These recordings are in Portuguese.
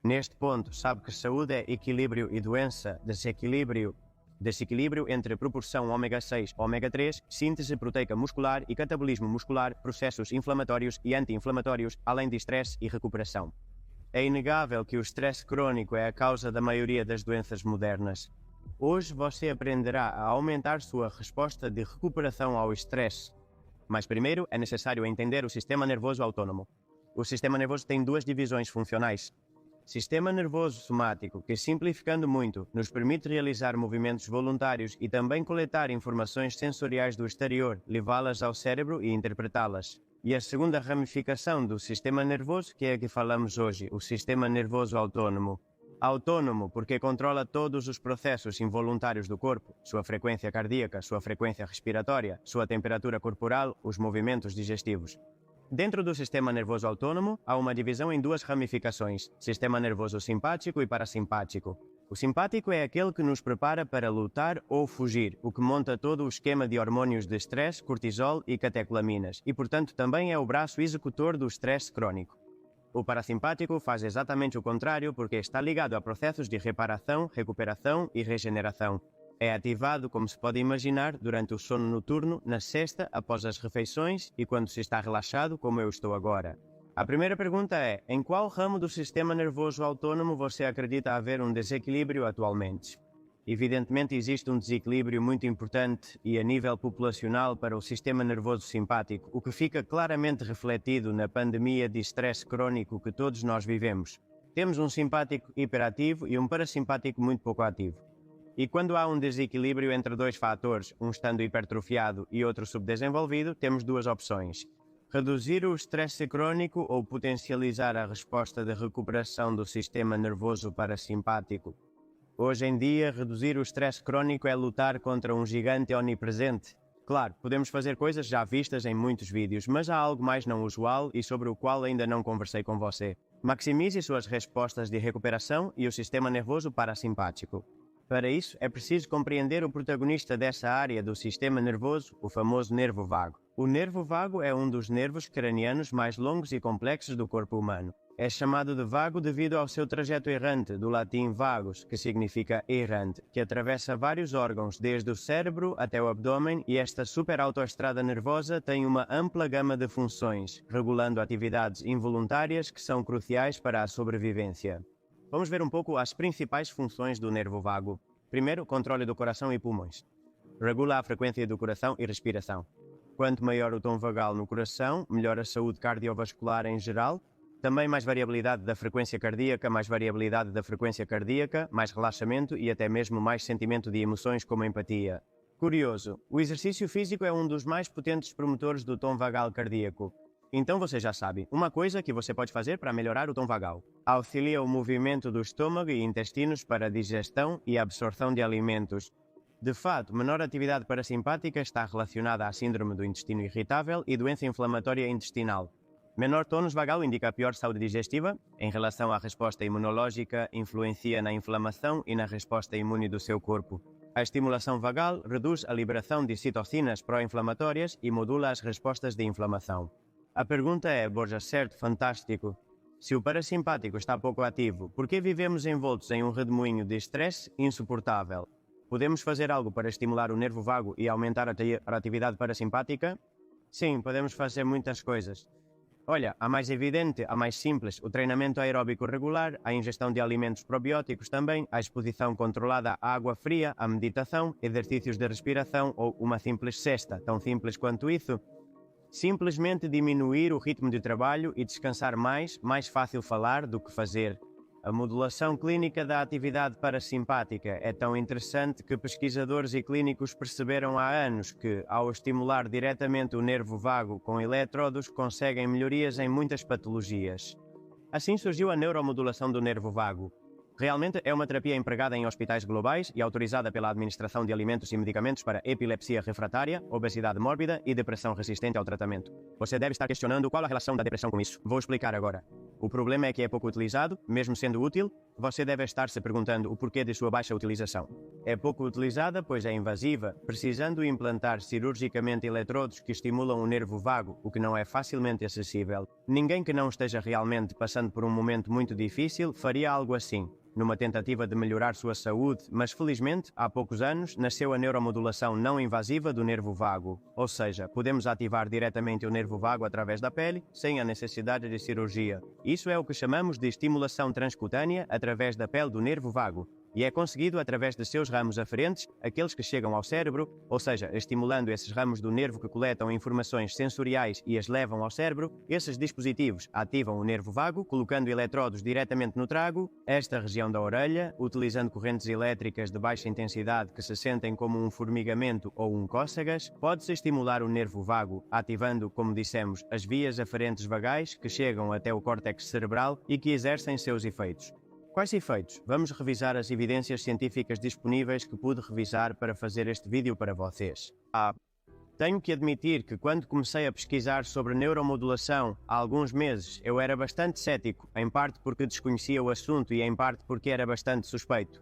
Neste ponto, sabe que saúde é equilíbrio e doença, desequilíbrio entre proporção ômega 6 ômega 3, síntese proteica muscular e catabolismo muscular, processos inflamatórios e anti-inflamatórios, além de estresse e recuperação. É inegável que o estresse crônico é a causa da maioria das doenças modernas. Hoje você aprenderá a aumentar sua resposta de recuperação ao estresse. Mas primeiro é necessário entender o sistema nervoso autônomo. O sistema nervoso tem duas divisões funcionais. Sistema nervoso somático, que simplificando muito, nos permite realizar movimentos voluntários e também coletar informações sensoriais do exterior, levá-las ao cérebro e interpretá-las. E a segunda ramificação do sistema nervoso, que é a que falamos hoje, o sistema nervoso autônomo. Autônomo porque controla todos os processos involuntários do corpo, sua frequência cardíaca, sua frequência respiratória, sua temperatura corporal, os movimentos digestivos. Dentro do sistema nervoso autônomo, há uma divisão em duas ramificações, sistema nervoso simpático e parasimpático. O simpático é aquele que nos prepara para lutar ou fugir, o que monta todo o esquema de hormônios de estresse, cortisol e catecolaminas, e portanto também é o braço executor do estresse crônico. O parasimpático faz exatamente o contrário porque está ligado a processos de reparação, recuperação e regeneração. É ativado, como se pode imaginar, durante o sono noturno, na siesta, após as refeições e quando se está relaxado, como eu estou agora. A primeira pergunta é: em qual ramo do sistema nervoso autônomo você acredita haver um desequilíbrio atualmente? Evidentemente existe um desequilíbrio muito importante e a nível populacional para o sistema nervoso simpático, o que fica claramente refletido na pandemia de estresse crônico que todos nós vivemos. Temos um simpático hiperativo e um parasimpático muito pouco ativo. E quando há um desequilíbrio entre dois fatores, um estando hipertrofiado e outro subdesenvolvido, temos duas opções: reduzir o estresse crônico ou potencializar a resposta de recuperação do sistema nervoso parasimpático. Hoje em dia, reduzir o estresse crônico é lutar contra um gigante onipresente. Claro, podemos fazer coisas já vistas em muitos vídeos, mas há algo mais não usual e sobre o qual ainda não conversei com você. Maximize suas respostas de recuperação e o sistema nervoso parasimpático. Para isso, é preciso compreender o protagonista dessa área do sistema nervoso, o famoso nervo vago. O nervo vago é um dos nervos cranianos mais longos e complexos do corpo humano. É chamado de vago devido ao seu trajeto errante, do latim vagus, que significa errante, que atravessa vários órgãos, desde o cérebro até o abdômen, e esta superautoestrada nervosa tem uma ampla gama de funções, regulando atividades involuntárias que são cruciais para a sobrevivência. Vamos ver um pouco as principais funções do nervo vago. Primeiro, controle do coração e pulmões. Regula a frequência do coração e respiração. Quanto maior o tom vagal no coração, melhor a saúde cardiovascular em geral. Também mais variabilidade da frequência cardíaca, mais variabilidade da frequência cardíaca, mais relaxamento e até mesmo mais sentimento de emoções como empatia. Curioso, o exercício físico é um dos mais potentes promotores do tom vagal cardíaco. Então você já sabe, uma coisa que você pode fazer para melhorar o tom vagal: auxilia o movimento do estômago e intestinos para a digestão e absorção de alimentos. De fato, menor atividade parasimpática está relacionada à síndrome do intestino irritável e doença inflamatória intestinal. Menor tônus vagal indica pior saúde digestiva, em relação à resposta imunológica, influencia na inflamação e na resposta imune do seu corpo. A estimulação vagal reduz a liberação de citocinas pró-inflamatórias e modula as respostas de inflamação. A pergunta é, Borja, certo, fantástico. Se o parasimpático está pouco ativo, por que vivemos envoltos em um redemoinho de estresse insuportável? Podemos fazer algo para estimular o nervo vago e aumentar a atividade parasimpática? Sim, podemos fazer muitas coisas. Olha, a mais evidente, a mais simples, o treinamento aeróbico regular, a ingestão de alimentos probióticos também, a exposição controlada à água fria, a meditação, exercícios de respiração ou uma simples siesta, tão simples quanto isso. Simplesmente diminuir o ritmo de trabalho e descansar mais fácil falar do que fazer. A modulação clínica da atividade parasimpática é tão interessante que pesquisadores e clínicos perceberam há anos que, ao estimular diretamente o nervo vago com elétrodos, conseguem melhorias em muitas patologias. Assim surgiu a neuromodulação do nervo vago. Realmente é uma terapia empregada em hospitais globais e autorizada pela Administração de Alimentos e Medicamentos para epilepsia refratária, obesidade mórbida e depressão resistente ao tratamento. Você deve estar questionando qual a relação da depressão com isso. Vou explicar agora. O problema é que é pouco utilizado, mesmo sendo útil. Você deve estar se perguntando o porquê de sua baixa utilização. É pouco utilizada, pois é invasiva, precisando implantar cirurgicamente eletrodos que estimulam o nervo vago, o que não é facilmente acessível. Ninguém que não esteja realmente passando por um momento muito difícil faria algo assim, numa tentativa de melhorar sua saúde, mas felizmente, há poucos anos, nasceu a neuromodulação não invasiva do nervo vago. Ou seja, podemos ativar diretamente o nervo vago através da pele, sem a necessidade de cirurgia. Isso é o que chamamos de estimulação transcutânea através da pele do nervo vago. E é conseguido através de seus ramos aferentes, aqueles que chegam ao cérebro, ou seja, estimulando esses ramos do nervo que coletam informações sensoriais e as levam ao cérebro. Esses dispositivos ativam o nervo vago, colocando eletrodos diretamente no trago, esta região da orelha, utilizando correntes elétricas de baixa intensidade que se sentem como um formigamento ou um cócegas. Pode-se estimular o nervo vago, ativando, como dissemos, as vias aferentes vagais que chegam até o córtex cerebral e que exercem seus efeitos. Quais efeitos? Vamos revisar as evidências científicas disponíveis que pude revisar para fazer este vídeo para vocês. Tenho que admitir que quando comecei a pesquisar sobre neuromodulação há alguns meses, eu era bastante cético, em parte porque desconhecia o assunto e em parte porque era bastante suspeito.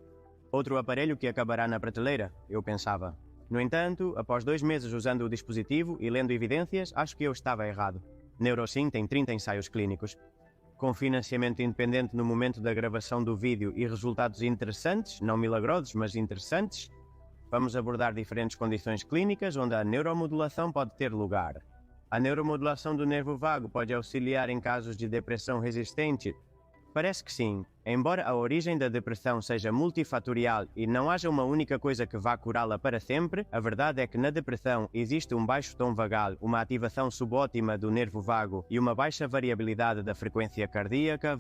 Outro aparelho que acabará na prateleira, eu pensava. No entanto, após 2 meses usando o dispositivo e lendo evidências, acho que eu estava errado. NeuroSym tem 30 ensaios clínicos. Com financiamento independente no momento da gravação do vídeo e resultados interessantes, não milagrosos, mas interessantes, vamos abordar diferentes condições clínicas onde a neuromodulação pode ter lugar. A neuromodulação do nervo vago pode auxiliar em casos de depressão resistente? Parece que sim. Embora a origem da depressão seja multifatorial e não haja uma única coisa que vá curá-la para sempre, a verdade é que na depressão existe um baixo tom vagal, uma ativação subótima do nervo vago e uma baixa variabilidade da frequência cardíaca,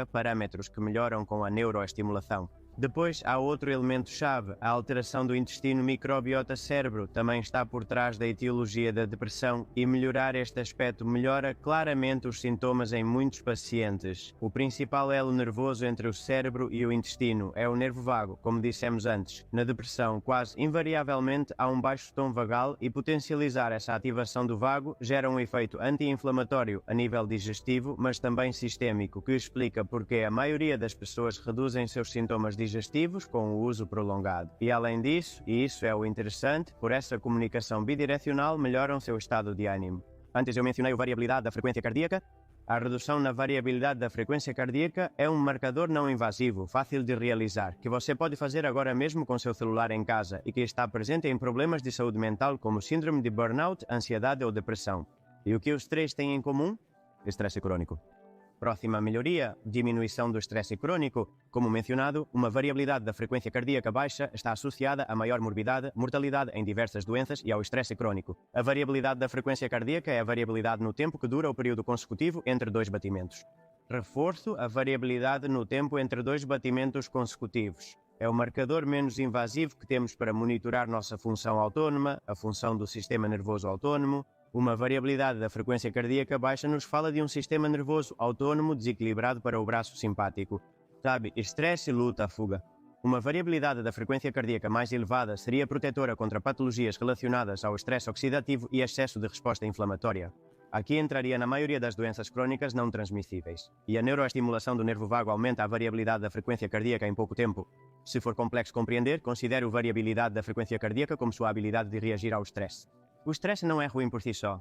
parâmetros que melhoram com a neuroestimulação. Depois há outro elemento-chave, a alteração do intestino microbiota-cérebro também está por trás da etiologia da depressão e melhorar este aspecto melhora claramente os sintomas em muitos pacientes. O principal elo nervoso entre o cérebro e o intestino é o nervo vago, como dissemos antes. Na depressão, quase invariavelmente há um baixo tom vagal e potencializar essa ativação do vago gera um efeito anti-inflamatório a nível digestivo, mas também sistêmico, que explica porque a maioria das pessoas reduzem seus sintomas digestivos com o uso prolongado. E além disso, e isso é o interessante, por essa comunicação bidirecional melhoram seu estado de ânimo. Antes eu mencionei a variabilidade da frequência cardíaca. A redução na variabilidade da frequência cardíaca é um marcador não invasivo, fácil de realizar, que você pode fazer agora mesmo com seu celular em casa e que está presente em problemas de saúde mental como síndrome de burnout, ansiedade ou depressão. E o que os três têm em comum? Estresse crônico. Próxima melhoria, diminuição do estresse crônico. Como mencionado, uma variabilidade da frequência cardíaca baixa está associada a maior morbidade, mortalidade em diversas doenças e ao estresse crônico. A variabilidade da frequência cardíaca é a variabilidade no tempo que dura o período consecutivo entre 2 batimentos. Reforço a variabilidade no tempo entre 2 batimentos consecutivos. É o marcador menos invasivo que temos para monitorar nossa função autónoma, a função do sistema nervoso autónomo. Uma variabilidade da frequência cardíaca baixa nos fala de um sistema nervoso autónomo desequilibrado para o braço simpático. Sabe, estresse, luta, fuga. Uma variabilidade da frequência cardíaca mais elevada seria protetora contra patologias relacionadas ao estresse oxidativo e excesso de resposta inflamatória. Aqui entraria na maioria das doenças crônicas não transmissíveis. E a neuroestimulação do nervo vago aumenta a variabilidade da frequência cardíaca em pouco tempo. Se for complexo compreender, considere a variabilidade da frequência cardíaca como sua habilidade de reagir ao estresse. O estresse não é ruim por si só.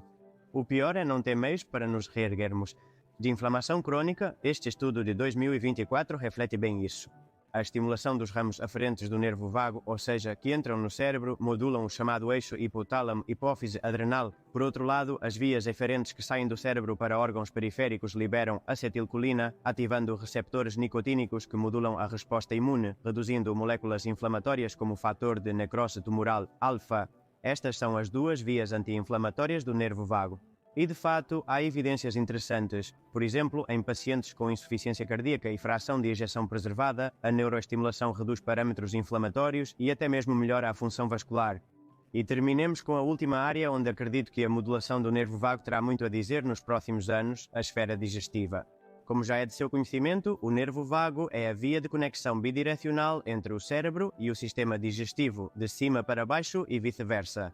O pior é não ter meios para nos reerguermos. De inflamação crônica, este estudo de 2024 reflete bem isso. A estimulação dos ramos aferentes do nervo vago, ou seja, que entram no cérebro, modulam o chamado eixo hipotálamo-hipófise-adrenal. Por outro lado, as vias eferentes que saem do cérebro para órgãos periféricos liberam acetilcolina, ativando receptores nicotínicos que modulam a resposta imune, reduzindo moléculas inflamatórias como o fator de necrose tumoral alfa. Estas são as 2 vias anti-inflamatórias do nervo vago. E de fato, há evidências interessantes. Por exemplo, em pacientes com insuficiência cardíaca e fração de ejeção preservada, a neuroestimulação reduz parâmetros inflamatórios e até mesmo melhora a função vascular. E terminemos com a última área onde acredito que a modulação do nervo vago terá muito a dizer nos próximos anos, a esfera digestiva. Como já é de seu conhecimento, o nervo vago é a via de conexão bidirecional entre o cérebro e o sistema digestivo, de cima para baixo e vice-versa.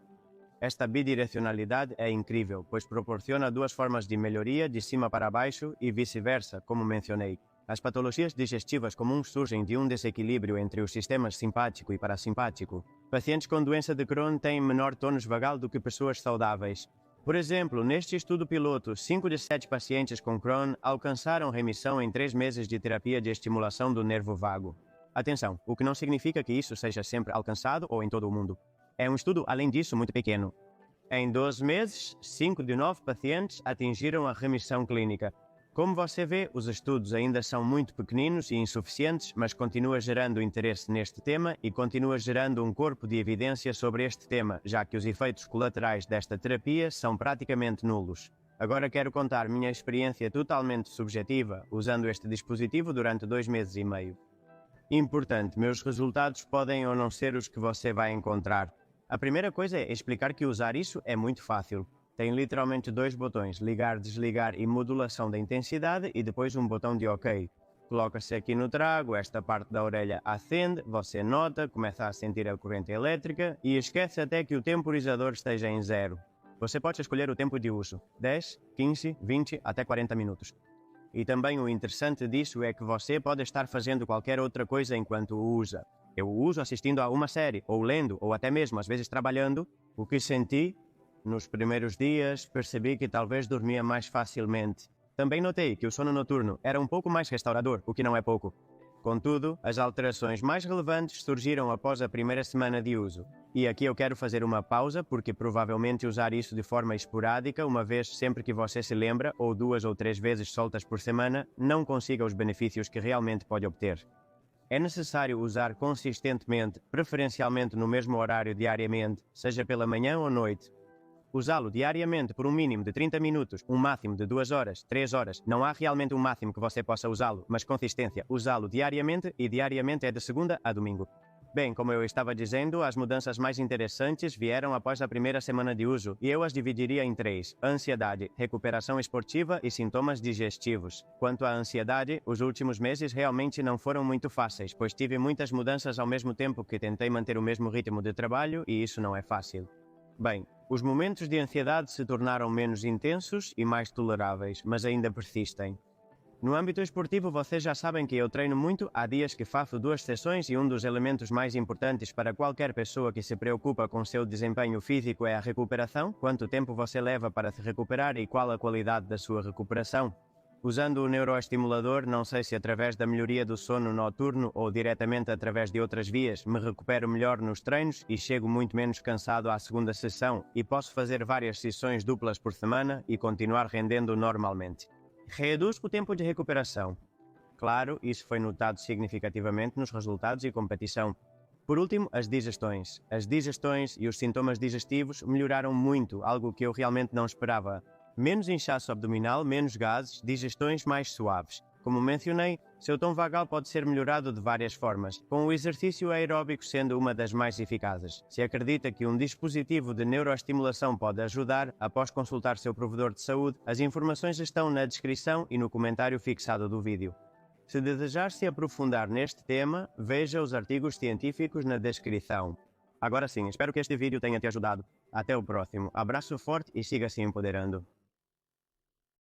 Esta bidirecionalidade é incrível, pois proporciona duas formas de melhoria de cima para baixo e vice-versa, como mencionei. As patologias digestivas comuns surgem de um desequilíbrio entre os sistemas simpático e parasimpático. Pacientes com doença de Crohn têm menor tônus vagal do que pessoas saudáveis. Por exemplo, neste estudo piloto, 5 de 7 pacientes com Crohn alcançaram remissão em 3 meses de terapia de estimulação do nervo vago. Atenção, o que não significa que isso seja sempre alcançado ou em todo o mundo. É um estudo, além disso, muito pequeno. Em 12 meses, 5 de 9 pacientes atingiram a remissão clínica. Como você vê, os estudos ainda são muito pequeninos e insuficientes, mas continua gerando interesse neste tema e continua gerando um corpo de evidência sobre este tema, já que os efeitos colaterais desta terapia são praticamente nulos. Agora quero contar minha experiência totalmente subjetiva, usando este dispositivo durante 2 meses e meio. Importante, meus resultados podem ou não ser os que você vai encontrar. A primeira coisa é explicar que usar isso é muito fácil. Tem literalmente 2 botões, ligar, desligar e modulação da intensidade e depois um botão de OK. Coloca-se aqui no trago, esta parte da orelha acende, você nota, começa a sentir a corrente elétrica e esquece até que o temporizador esteja em 0. Você pode escolher o tempo de uso, 10, 15, 20 até 40 minutos. E também o interessante disso é que você pode estar fazendo qualquer outra coisa enquanto o usa. Eu o uso assistindo a uma série, ou lendo, ou até mesmo às vezes trabalhando. O que senti? Nos primeiros dias, percebi que talvez dormia mais facilmente. Também notei que o sono noturno era um pouco mais restaurador, o que não é pouco. Contudo, as alterações mais relevantes surgiram após a primeira semana de uso. E aqui eu quero fazer uma pausa, porque provavelmente usar isso de forma esporádica, uma vez sempre que você se lembra, ou 2 ou 3 vezes soltas por semana, não consiga os benefícios que realmente pode obter. É necessário usar consistentemente, preferencialmente no mesmo horário diariamente, seja pela manhã ou noite. Usá-lo diariamente por um mínimo de 30 minutos, um máximo de 2 horas, 3 horas. Não há realmente um máximo que você possa usá-lo, mas consistência. Usá-lo diariamente e diariamente é de segunda a domingo. Bem, como eu estava dizendo, as mudanças mais interessantes vieram após a primeira semana de uso, e eu as dividiria em 3: ansiedade, recuperação esportiva e sintomas digestivos. Quanto à ansiedade, os últimos meses realmente não foram muito fáceis, pois tive muitas mudanças ao mesmo tempo que tentei manter o mesmo ritmo de trabalho, e isso não é fácil. Bem, os momentos de ansiedade se tornaram menos intensos e mais toleráveis, mas ainda persistem. No âmbito esportivo, vocês já sabem que eu treino muito, há dias que faço 2 sessões e um dos elementos mais importantes para qualquer pessoa que se preocupa com seu desempenho físico é a recuperação. Quanto tempo você leva para se recuperar e qual a qualidade da sua recuperação? Usando o neuroestimulador, não sei se através da melhoria do sono noturno ou diretamente através de outras vias, me recupero melhor nos treinos e chego muito menos cansado à segunda sessão e posso fazer várias sessões duplas por semana e continuar rendendo normalmente. Reduz o tempo de recuperação. Claro, isso foi notado significativamente nos resultados e competição. Por último, as digestões. As digestões e os sintomas digestivos melhoraram muito, algo que eu realmente não esperava. Menos inchaço abdominal, menos gases, digestões mais suaves. Como mencionei, seu tom vagal pode ser melhorado de várias formas, com o exercício aeróbico sendo uma das mais eficazes. Se acredita que um dispositivo de neuroestimulação pode ajudar, após consultar seu provedor de saúde, as informações estão na descrição e no comentário fixado do vídeo. Se desejar se aprofundar neste tema, veja os artigos científicos na descrição. Agora sim, espero que este vídeo tenha te ajudado. Até o próximo. Abraço forte e siga se empoderando.